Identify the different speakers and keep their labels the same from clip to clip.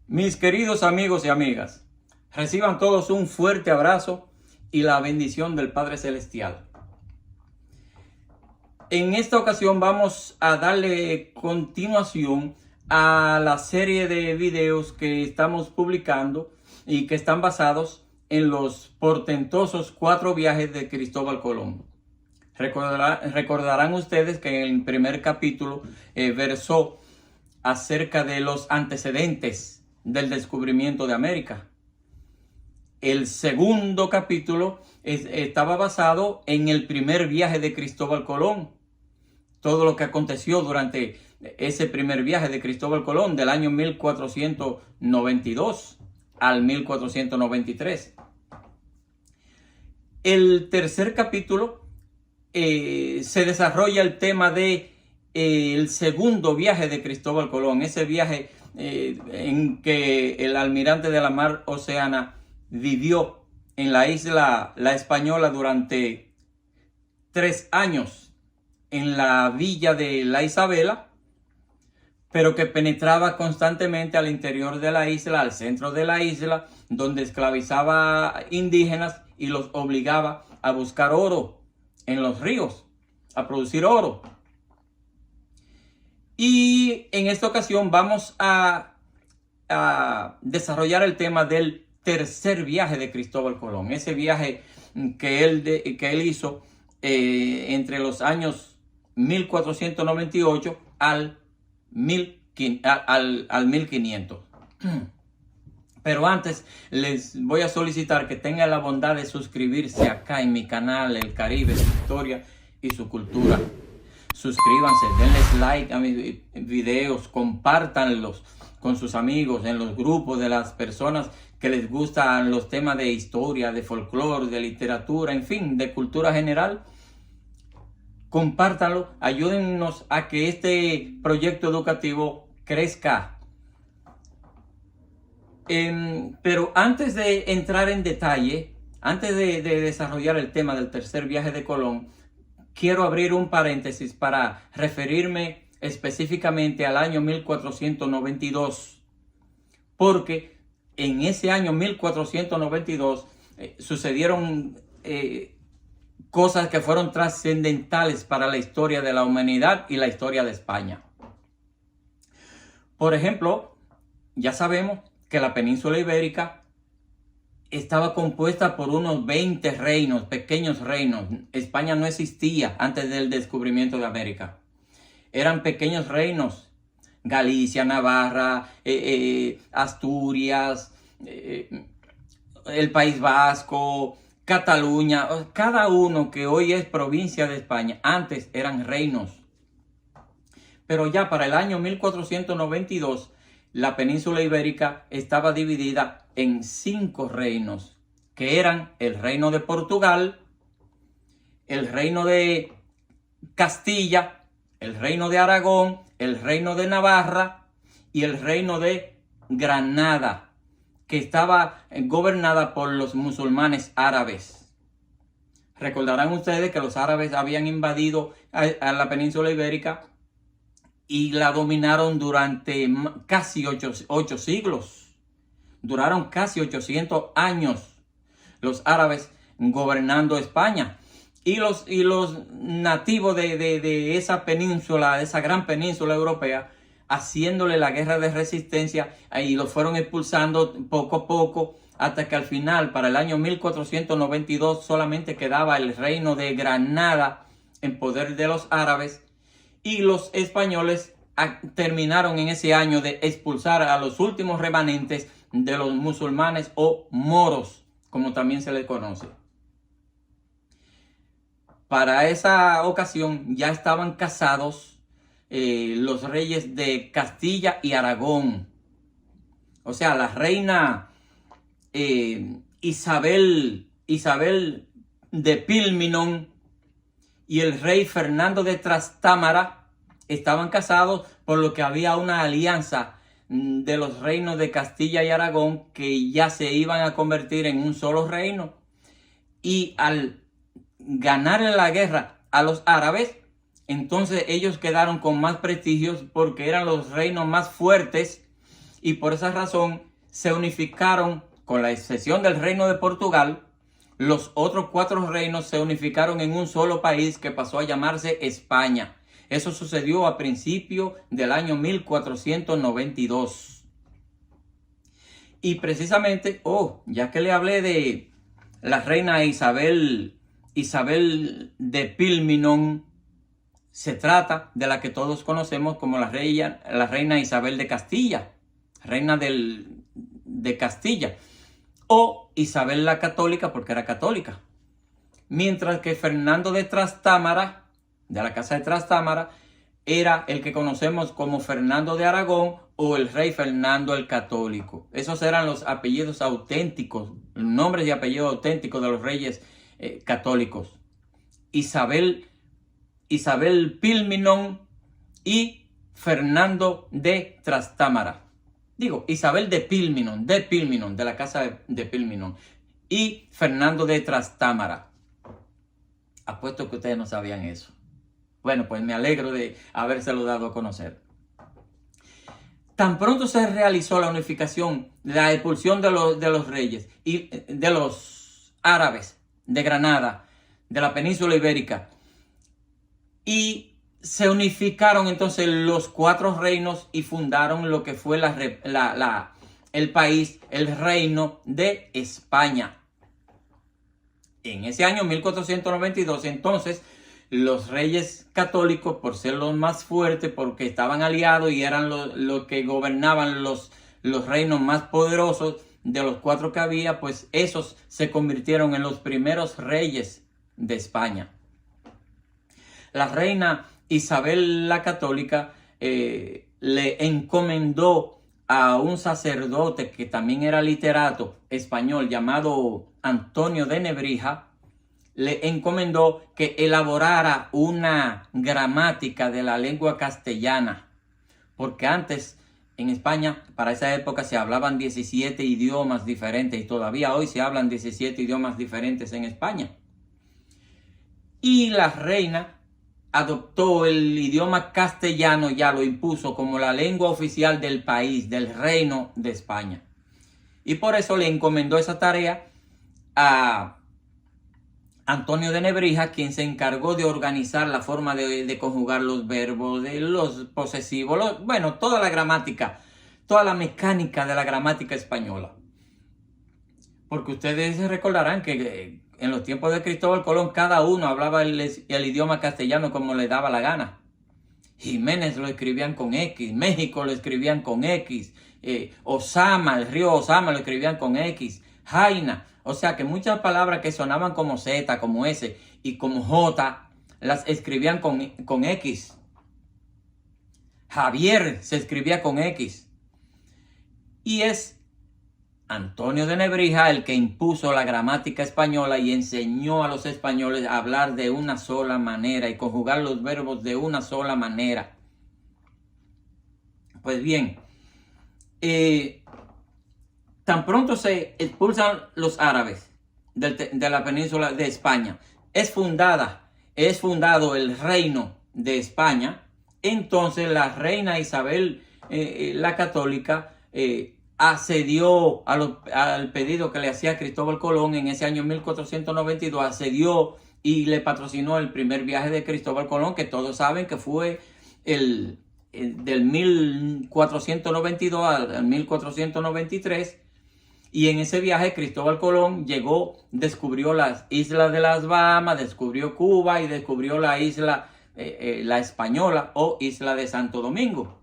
Speaker 1: Mis queridos amigos y amigas, reciban todos un fuerte abrazo y la bendición del Padre Celestial. En esta ocasión vamos a darle continuación a la serie de videos que estamos publicando y que están basados en los portentosos 4 viajes de Cristóbal Colón. Recordarán ustedes que en el primer capítulo versó acerca de los antecedentes del descubrimiento de América. El segundo capítulo estaba basado en el primer viaje de Cristóbal Colón. Todo lo que aconteció durante ese primer viaje de Cristóbal Colón del año 1492 al 1493. El tercer capítulo se desarrolla el tema de el segundo viaje de Cristóbal Colón, ese viaje en que el almirante de la mar Oceana vivió en la isla La Española durante 3 años en la villa de La Isabela, pero que penetraba constantemente al interior de la isla, al centro de la isla, donde esclavizaba indígenas y los obligaba a buscar oro en los ríos, a producir oro. Y en esta ocasión vamos a desarrollar el tema del tercer viaje de Cristóbal Colón. Ese viaje que él hizo entre los años 1498 al 1500. Pero antes les voy a solicitar que tengan la bondad de suscribirse acá en mi canal El Caribe, su historia y su cultura. Suscríbanse, denles like a mis videos, compártanlos con sus amigos, en los grupos de las personas que les gustan los temas de historia, de folclore, de literatura, en fin, de cultura general. Compártanlo, ayúdennos a que este proyecto educativo crezca. Pero antes de entrar en detalle, antes de desarrollar el tema del tercer viaje de Colón, quiero abrir un paréntesis para referirme específicamente al año 1492, porque en ese año 1492 sucedieron cosas que fueron trascendentales para la historia de la humanidad y la historia de España. Por ejemplo, ya sabemos que la península ibérica estaba compuesta por unos 20 reinos, pequeños reinos. España no existía antes del descubrimiento de América. Eran pequeños reinos. Galicia, Navarra, Asturias, el País Vasco, Cataluña. Cada uno que hoy es provincia de España, antes eran reinos. Pero ya para el año 1492, la península ibérica estaba dividida en 5 reinos, que eran el reino de Portugal, el reino de Castilla, el reino de Aragón, el reino de Navarra y el reino de Granada, que estaba gobernada por los musulmanes árabes. Recordarán ustedes que los árabes habían invadido a la península ibérica y la dominaron durante casi 8 siglos. Duraron casi 800 años los árabes gobernando España. Y los nativos de esa península, de esa gran península europea, haciéndole la guerra de resistencia, y los fueron expulsando poco a poco, hasta que al final, para el año 1492, solamente quedaba el reino de Granada en poder de los árabes. Y los españoles terminaron en ese año de expulsar a los últimos remanentes de los musulmanes o moros, como también se les conoce. Para esa ocasión ya estaban casados los reyes de Castilla y Aragón. O sea, la reina Isabel de Pilminón y el rey Fernando de Trastámara estaban casados, por lo que había una alianza de los reinos de Castilla y Aragón que ya se iban a convertir en un solo reino. Y al ganar en la guerra a los árabes, Entonces ellos quedaron con más prestigios porque eran los reinos más fuertes y por esa razón se unificaron, con la excepción del reino de Portugal. Los otros 4 reinos se unificaron en un solo país que pasó a llamarse España. Eso sucedió a principios del año 1492. Y precisamente, ya que le hablé de la reina Isabel de Pilminon, se trata de la que todos conocemos como la reina Isabel de Castilla, reina de Castilla, o Isabel la Católica porque era católica. Mientras que Fernando de Trastámara, de la casa de Trastámara, era el que conocemos como Fernando de Aragón o el rey Fernando el Católico. Esos eran los apellidos auténticos, nombres y apellidos auténticos de los reyes católicos. Isabel Pilminon y Fernando de Trastámara. Digo, Isabel de Pilminon, de la casa de Pilminon. Y Fernando de Trastámara. Apuesto que ustedes no sabían eso. Bueno, pues me alegro de habérselo dado a conocer. Tan pronto se realizó la unificación, la expulsión de los reyes y de los árabes de Granada, de la península ibérica, y se unificaron entonces los 4 reinos y fundaron lo que fue el país, el reino de España. En ese año 1492, entonces, los reyes católicos, por ser los más fuertes, porque estaban aliados y eran los que gobernaban los reinos más poderosos de los 4 que había, pues esos se convirtieron en los primeros reyes de España. La reina Isabel la Católica le encomendó a un sacerdote que también era literato español llamado Antonio de Nebrija, le encomendó que elaborara una gramática de la lengua castellana, porque antes en España, para esa época, se hablaban 17 idiomas diferentes y todavía hoy se hablan 17 idiomas diferentes en España. Y la reina adoptó el idioma castellano, ya lo impuso como la lengua oficial del país, del reino de España. Y por eso le encomendó esa tarea a Antonio de Nebrija, quien se encargó de organizar la forma de conjugar los verbos, de los posesivos, toda la gramática, toda la mecánica de la gramática española. Porque ustedes se recordarán que en los tiempos de Cristóbal Colón cada uno hablaba el idioma castellano como le daba la gana. Jiménez lo escribían con X, México lo escribían con X, Osama, el río Osama lo escribían con X, Jaina. O sea que muchas palabras que sonaban como Z, como S y como J, las escribían con X. Javier se escribía con X. Y es Antonio de Nebrija el que impuso la gramática española y enseñó a los españoles a hablar de una sola manera y conjugar los verbos de una sola manera. Pues bien, tan pronto se expulsan los árabes de la península de España, es fundado el reino de España. Entonces la reina Isabel la Católica accedió al pedido que le hacía Cristóbal Colón en ese año 1492, accedió y le patrocinó el primer viaje de Cristóbal Colón, que todos saben que fue del 1492 al 1493. Y en ese viaje Cristóbal Colón descubrió las islas de las Bahamas, descubrió Cuba y descubrió la isla La Española o isla de Santo Domingo.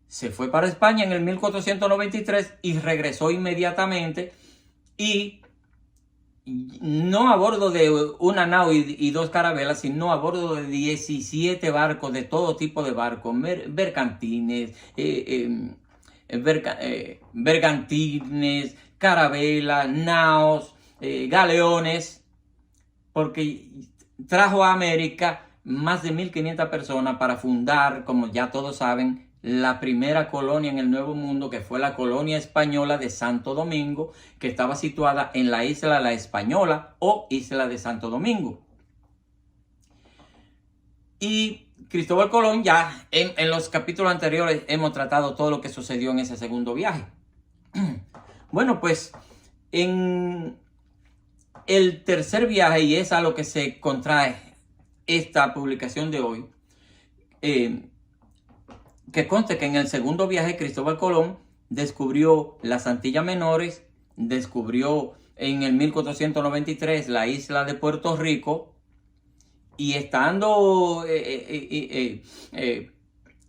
Speaker 1: Se fue para España en el 1493 y regresó inmediatamente, y no a bordo de una nao y 2 carabelas, sino a bordo de 17 barcos, de todo tipo de barcos, bergantines, carabelas, naos, galeones, porque trajo a América más de 1.500 personas para fundar, como ya todos saben, la primera colonia en el Nuevo Mundo, que fue la colonia española de Santo Domingo, que estaba situada en la isla La Española o isla de Santo Domingo. Y Cristóbal Colón, ya en los capítulos anteriores hemos tratado todo lo que sucedió en ese segundo viaje. Bueno, pues en el tercer viaje, y es a lo que se contrae esta publicación de hoy, que conste que en el segundo viaje Cristóbal Colón descubrió las Antillas Menores, descubrió en el 1493 la isla de Puerto Rico, y estando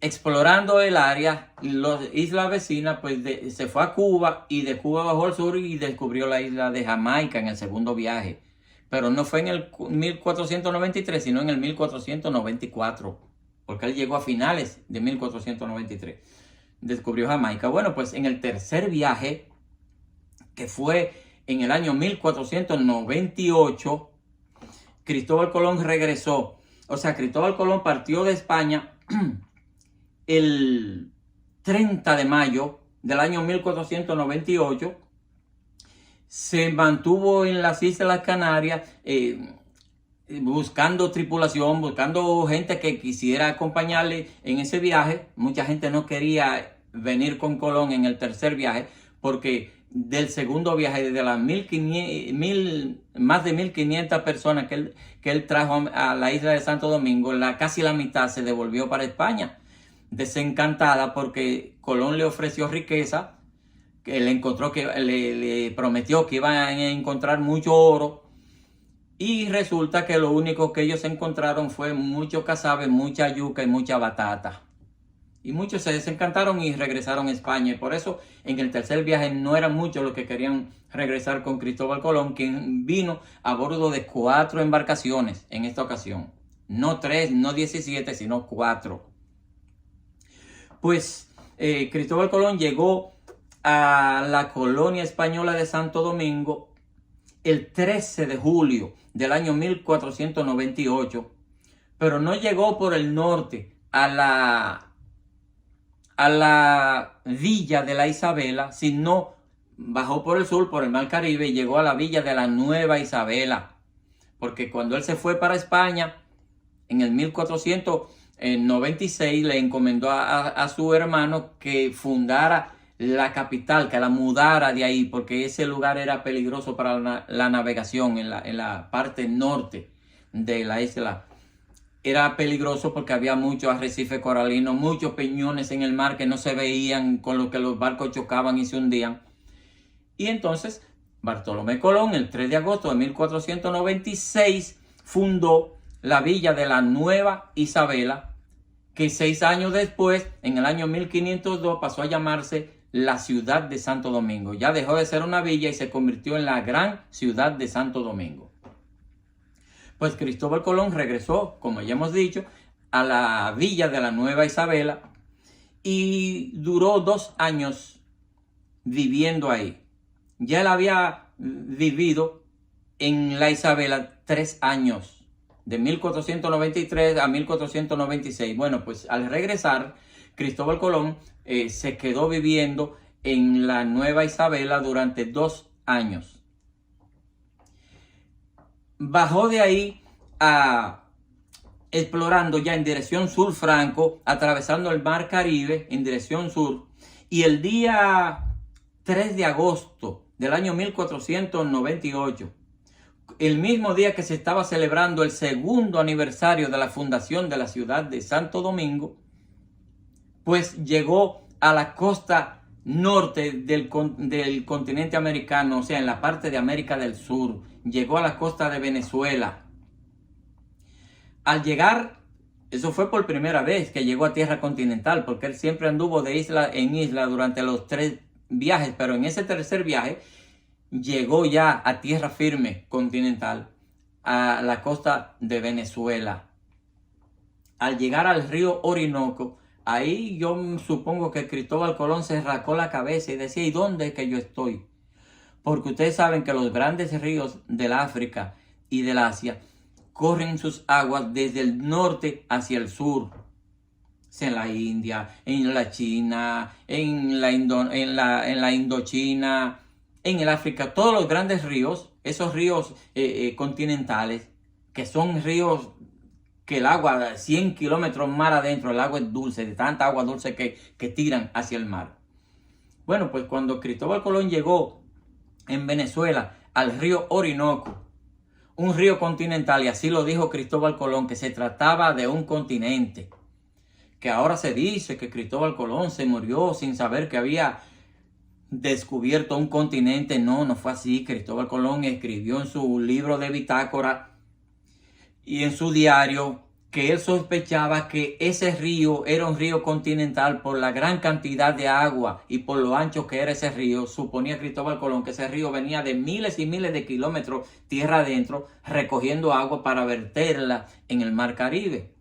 Speaker 1: explorando el área, las islas vecinas, pues se fue a Cuba, y de Cuba bajó al sur y descubrió la isla de Jamaica en el segundo viaje. Pero no fue en el 1493, sino en el 1494, porque él llegó a finales de 1493. Descubrió Jamaica. Bueno, pues en el tercer viaje, que fue en el año 1498, Cristóbal Colón regresó. O sea, Cristóbal Colón partió de España el 30 de mayo del año 1498. Se mantuvo en las Islas Canarias buscando tripulación, buscando gente que quisiera acompañarle en ese viaje. Mucha gente no quería venir con Colón en el tercer viaje, porque del segundo viaje, de las más de 1500 personas que él trajo a la isla de Santo Domingo, casi la mitad se devolvió para España, desencantada, porque Colón le ofreció riqueza, que le prometió que iban a encontrar mucho oro, y resulta que lo único que ellos encontraron fue mucho casabe, mucha yuca y mucha batata. Y muchos se desencantaron y regresaron a España. Y por eso en el tercer viaje no eran muchos los que querían regresar con Cristóbal Colón, quien vino a bordo de 4 embarcaciones en esta ocasión. No 3, no 17, sino 4. Pues Cristóbal Colón llegó a la colonia española de Santo Domingo el 13 de julio del año 1498, pero no llegó por el norte a la villa de la Isabela, sino bajó por el sur, por el Mar Caribe, y llegó a la villa de la Nueva Isabela, porque cuando él se fue para España en el 1496 le encomendó a su hermano que fundara la capital, que la mudara de ahí, porque ese lugar era peligroso para la navegación en la parte norte de la isla. Era peligroso porque había muchos arrecifes coralinos, muchos peñones en el mar que no se veían, con los que los barcos chocaban y se hundían. Y entonces Bartolomé Colón, el 3 de agosto de 1496, fundó la villa de la Nueva Isabela, que 6 años después, en el año 1502, pasó a llamarse la ciudad de Santo Domingo. Ya dejó de ser una villa y se convirtió en la gran ciudad de Santo Domingo. Pues Cristóbal Colón regresó, como ya hemos dicho, a la villa de la Nueva Isabela, y duró 2 años viviendo ahí. Ya él había vivido en la Isabela 3 años, de 1493 a 1496. Bueno, pues al regresar, Cristóbal Colón se quedó viviendo en la Nueva Isabela durante 2 años. Bajó de ahí explorando ya en dirección sur franco, atravesando el Mar Caribe en dirección sur, y el día 3 de agosto del año 1498, el mismo día que se estaba celebrando el segundo aniversario de la fundación de la ciudad de Santo Domingo, pues llegó a la costa norte del continente americano, o sea, en la parte de América del Sur. Llegó a la costa de Venezuela. Al llegar, eso fue por primera vez que llegó a tierra continental, porque él siempre anduvo de isla en isla durante los 3 viajes, pero en ese tercer viaje llegó ya a tierra firme continental, a la costa de Venezuela. Al llegar al río Orinoco, ahí yo supongo que Cristóbal Colón se rascó la cabeza y decía: ¿y dónde es que yo estoy? Porque ustedes saben que los grandes ríos del África y del Asia corren sus aguas desde el norte hacia el sur. En la India, en la China, en la Indochina, en el África, todos los grandes ríos, esos ríos continentales, que son ríos que el agua 100 kilómetros mar adentro, el agua es dulce, de tanta agua dulce que tiran hacia el mar. Bueno, pues cuando Cristóbal Colón llegó en Venezuela al río Orinoco, un río continental, y así lo dijo Cristóbal Colón, que se trataba de un continente, que ahora se dice que Cristóbal Colón se murió sin saber que había descubierto un continente. No, no fue así. Cristóbal Colón escribió en su libro de bitácora y en su diario que él sospechaba que ese río era un río continental por la gran cantidad de agua y por lo ancho que era ese río. Suponía Cristóbal Colón que ese río venía de miles y miles de kilómetros tierra adentro, recogiendo agua para verterla en el mar Caribe.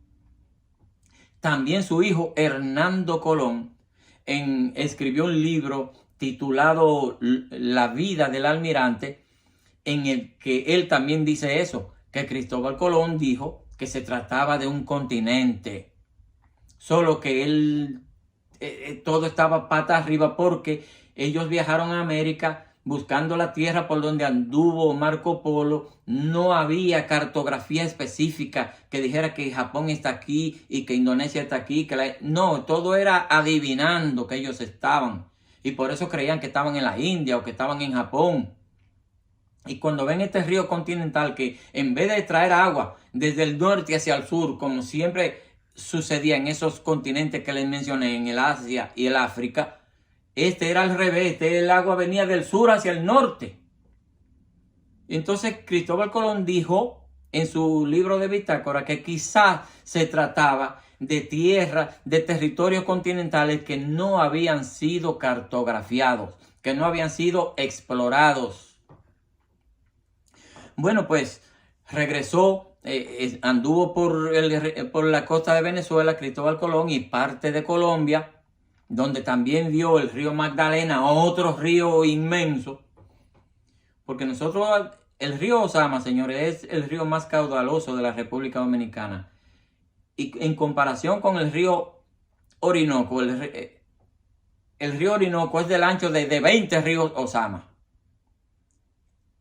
Speaker 1: También su hijo Hernando Colón escribió un libro titulado La vida del almirante, en el que él también dice eso, que Cristóbal Colón dijo que se trataba de un continente, solo que él todo estaba pata arriba, porque ellos viajaron a América buscando la tierra por donde anduvo Marco Polo. No había cartografía específica que dijera que Japón está aquí y que Indonesia está aquí. No, todo era adivinando que ellos estaban. Y por eso creían que estaban en la India o que estaban en Japón. Y cuando ven este río continental que en vez de traer agua desde el norte hacia el sur, como siempre sucedía en esos continentes que les mencioné, en el Asia y el África, este era al revés. El agua venía del sur hacia el norte. Entonces Cristóbal Colón dijo en su libro de bitácora que quizás se trataba de tierra, de territorios continentales que no habían sido cartografiados, que no habían sido explorados. Bueno, pues regresó, anduvo por la costa de Venezuela, Cristóbal Colón, y parte de Colombia, donde también vio el río Magdalena, otro río inmenso. Porque nosotros, el río Osama, señores, es el río más caudaloso de la República Dominicana. Y en comparación con el río Orinoco, el río Orinoco es del ancho de 20 ríos Osama.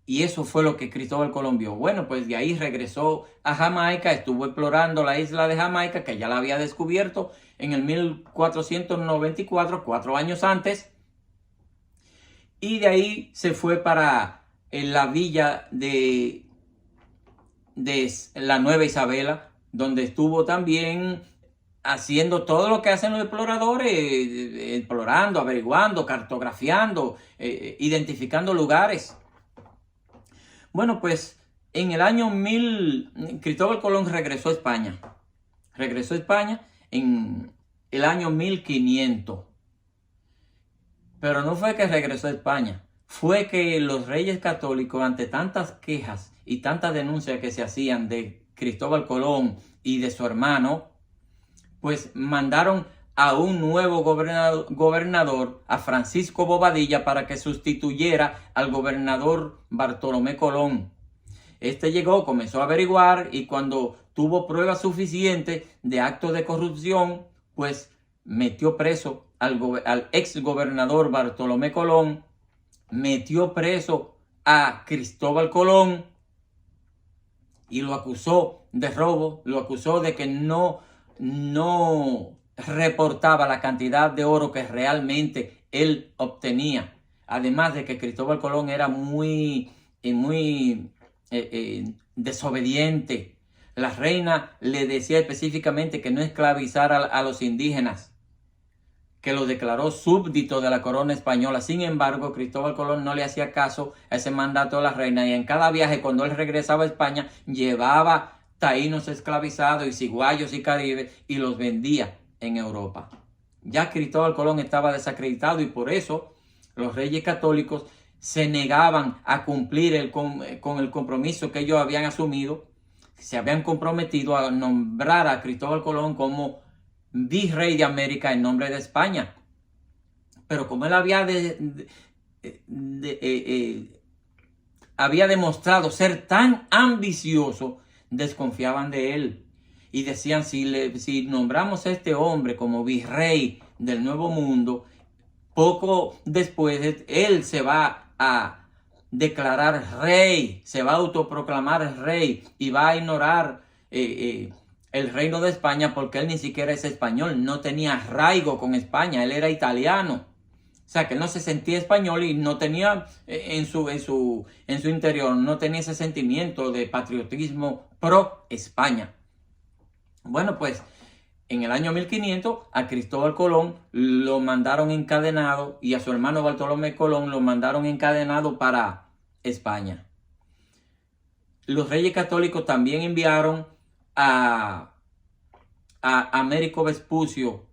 Speaker 1: Y eso fue lo que Cristóbal Colón vio. Bueno, pues de ahí regresó a Jamaica, estuvo explorando la isla de Jamaica, que ya la había descubierto en el 1494, 4 años antes. Y de ahí se fue para la villa de la Nueva Isabela, donde estuvo también haciendo todo lo que hacen los exploradores, explorando, averiguando, cartografiando, identificando lugares. Bueno, pues en el año 1000, Cristóbal Colón regresó a España. Regresó a España en el año 1500. Pero no fue que regresó a España. Fue que los reyes católicos, ante tantas quejas y tantas denuncias que se hacían de Cristóbal Colón y de su hermano, pues mandaron a un nuevo gobernador, a Francisco Bobadilla, para que sustituyera al gobernador Bartolomé Colón. Este llegó, comenzó a averiguar, y cuando tuvo pruebas suficientes de actos de corrupción, pues metió preso al ex gobernador Bartolomé Colón, metió preso a Cristóbal Colón y lo acusó de robo, lo acusó de que no reportaba la cantidad de oro que realmente él obtenía. Además de que Cristóbal Colón era muy desobediente. La reina le decía específicamente que no esclavizara a los indígenas, que lo declaró súbdito de la corona española. Sin embargo, Cristóbal Colón no le hacía caso a ese mandato de la reina, y en cada viaje, cuando él regresaba a España, llevaba taínos esclavizados y ciguayos y caribes y los vendía en Europa. Ya Cristóbal Colón estaba desacreditado, y por eso los reyes católicos se negaban a cumplir con el compromiso que ellos habían asumido. Se habían comprometido a nombrar a Cristóbal Colón como virrey de América en nombre de España. Pero como él había demostrado ser tan ambicioso, desconfiaban de él. Y decían, si nombramos a este hombre como virrey del Nuevo Mundo, poco después él se va a declarar rey, se va a autoproclamar rey y va a ignorar el reino de España, porque él ni siquiera es español, no tenía arraigo con España, él era italiano. O sea, que él no se sentía español y no tenía en su interior, no tenía ese sentimiento de patriotismo pro España. Bueno, pues en el año 1500 a Cristóbal Colón lo mandaron encadenado y a su hermano Bartolomé Colón lo mandaron encadenado para España. Los reyes católicos también enviaron a Américo Vespucio,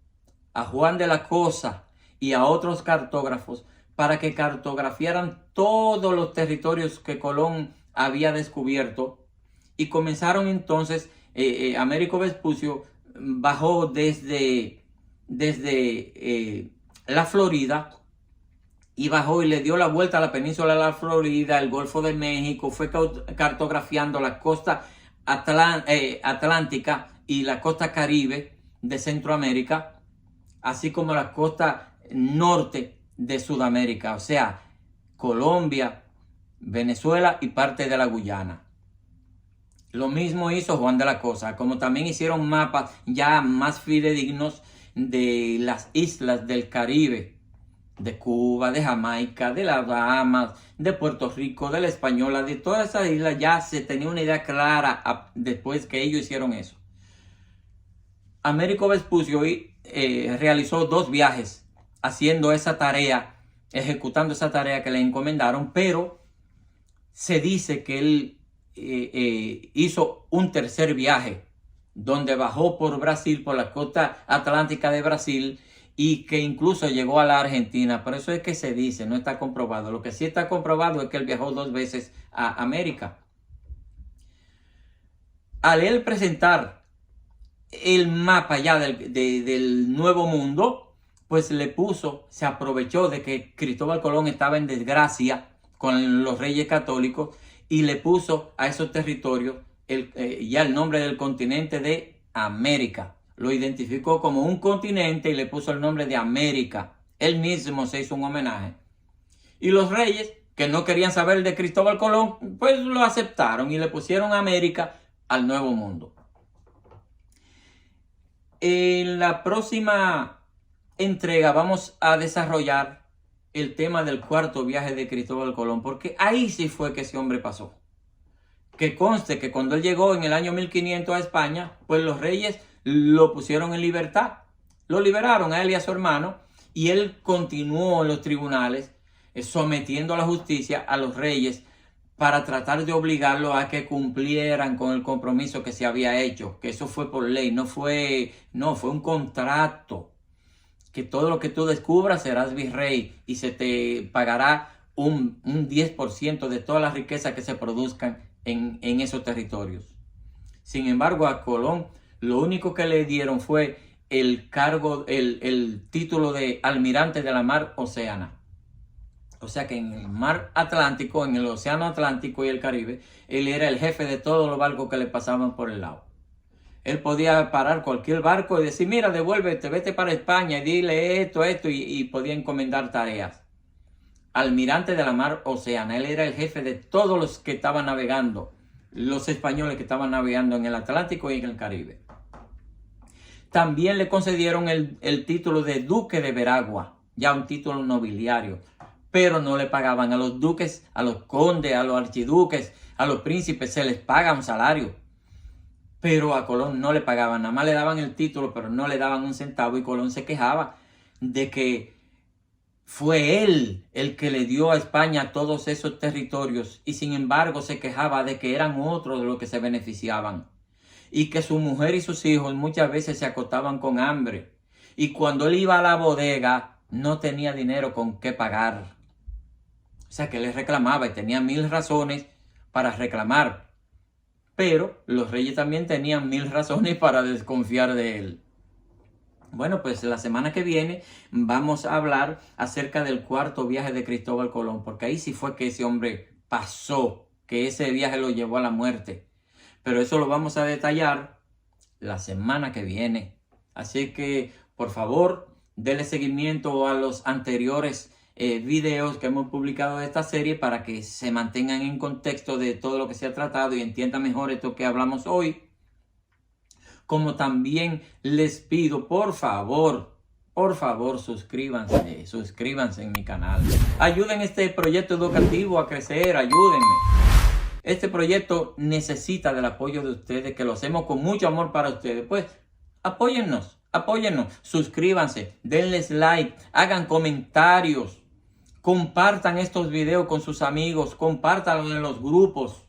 Speaker 1: a Juan de la Cosa y a otros cartógrafos para que cartografiaran todos los territorios que Colón había descubierto, y comenzaron entonces, Américo Vespucio bajó desde la Florida, y bajó y le dio la vuelta a la península de la Florida, el Golfo de México, fue cartografiando la costa atlántica y la costa caribe de Centroamérica, así como la costa norte de Sudamérica, o sea, Colombia, Venezuela y parte de la Guyana. Lo mismo hizo Juan de la Cosa, como también hicieron mapas ya más fidedignos de las islas del Caribe, de Cuba, de Jamaica, de las Bahamas, de Puerto Rico, de la Española, de todas esas islas. Ya se tenía una idea clara después que ellos hicieron eso. Américo Vespucio realizó 2 viajes haciendo esa tarea, ejecutando esa tarea que le encomendaron, pero se dice que él hizo un tercer viaje donde bajó por Brasil, por la costa atlántica de Brasil, y que incluso llegó a la Argentina. Por eso es que se dice, no está comprobado. Lo que sí está comprobado es que él viajó 2 veces a América. Al él presentar el mapa ya del Nuevo Mundo, pues se aprovechó de que Cristóbal Colón estaba en desgracia con los reyes católicos, y le puso a esos territorios ya el nombre del continente de América. Lo identificó como un continente y le puso el nombre de América. Él mismo se hizo un homenaje. Y los reyes, que no querían saber de Cristóbal Colón, pues lo aceptaron y le pusieron América al Nuevo Mundo. En la próxima entrega vamos a desarrollar el tema del cuarto viaje de Cristóbal Colón, porque ahí sí fue que ese hombre pasó. Que conste que cuando él llegó en el año 1500 a España, pues los reyes lo pusieron en libertad, lo liberaron a él y a su hermano, y él continuó en los tribunales sometiendo a la justicia a los reyes para tratar de obligarlos a que cumplieran con el compromiso que se había hecho, que eso fue por ley, fue un contrato, que todo lo que tú descubras serás virrey y se te pagará un 10% de todas las riquezas que se produzcan en esos territorios. Sin embargo, a Colón lo único que le dieron fue el título de almirante de la mar Océana. O sea que en el mar Atlántico, en el océano Atlántico y el Caribe, él era el jefe de todos los barcos que le pasaban por el lado. Él podía parar cualquier barco y decir, mira, devuélvete, vete para España y dile esto, y podía encomendar tareas. Almirante de la mar Océana, él era el jefe de todos los que estaban navegando, los españoles que estaban navegando en el Atlántico y en el Caribe. También le concedieron el título de duque de Veragua, ya un título nobiliario, pero no le pagaban a los duques, a los condes, a los archiduques, a los príncipes, se les paga un salario. Pero a Colón no le pagaban, nada más le daban el título, pero no le daban un centavo, y Colón se quejaba de que fue él el que le dio a España todos esos territorios, y sin embargo se quejaba de que eran otros de los que se beneficiaban, y que su mujer y sus hijos muchas veces se acostaban con hambre, y cuando él iba a la bodega no tenía dinero con qué pagar. O sea que él reclamaba y tenía 1000 razones para reclamar. Pero los reyes también tenían 1000 razones para desconfiar de él. Bueno, pues la semana que viene vamos a hablar acerca del cuarto viaje de Cristóbal Colón, porque ahí sí fue que ese hombre pasó, que ese viaje lo llevó a la muerte. Pero eso lo vamos a detallar la semana que viene. Así que, por favor, denle seguimiento a los anteriores videos que hemos publicado de esta serie para que se mantengan en contexto de todo lo que se ha tratado y entiendan mejor esto que hablamos hoy. como también les pido, por favor, suscríbanse en mi canal. Ayuden este proyecto educativo a crecer, ayúdenme. Este proyecto necesita del apoyo de ustedes, que lo hacemos con mucho amor para ustedes. Pues apóyennos, suscríbanse, denles like, hagan comentarios, compartan estos videos con sus amigos, compártanlo en los grupos.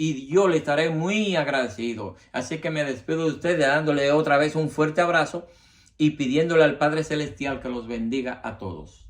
Speaker 1: Y yo le estaré muy agradecido. Así que me despido de ustedes dándole otra vez un fuerte abrazo y pidiéndole al Padre Celestial que los bendiga a todos.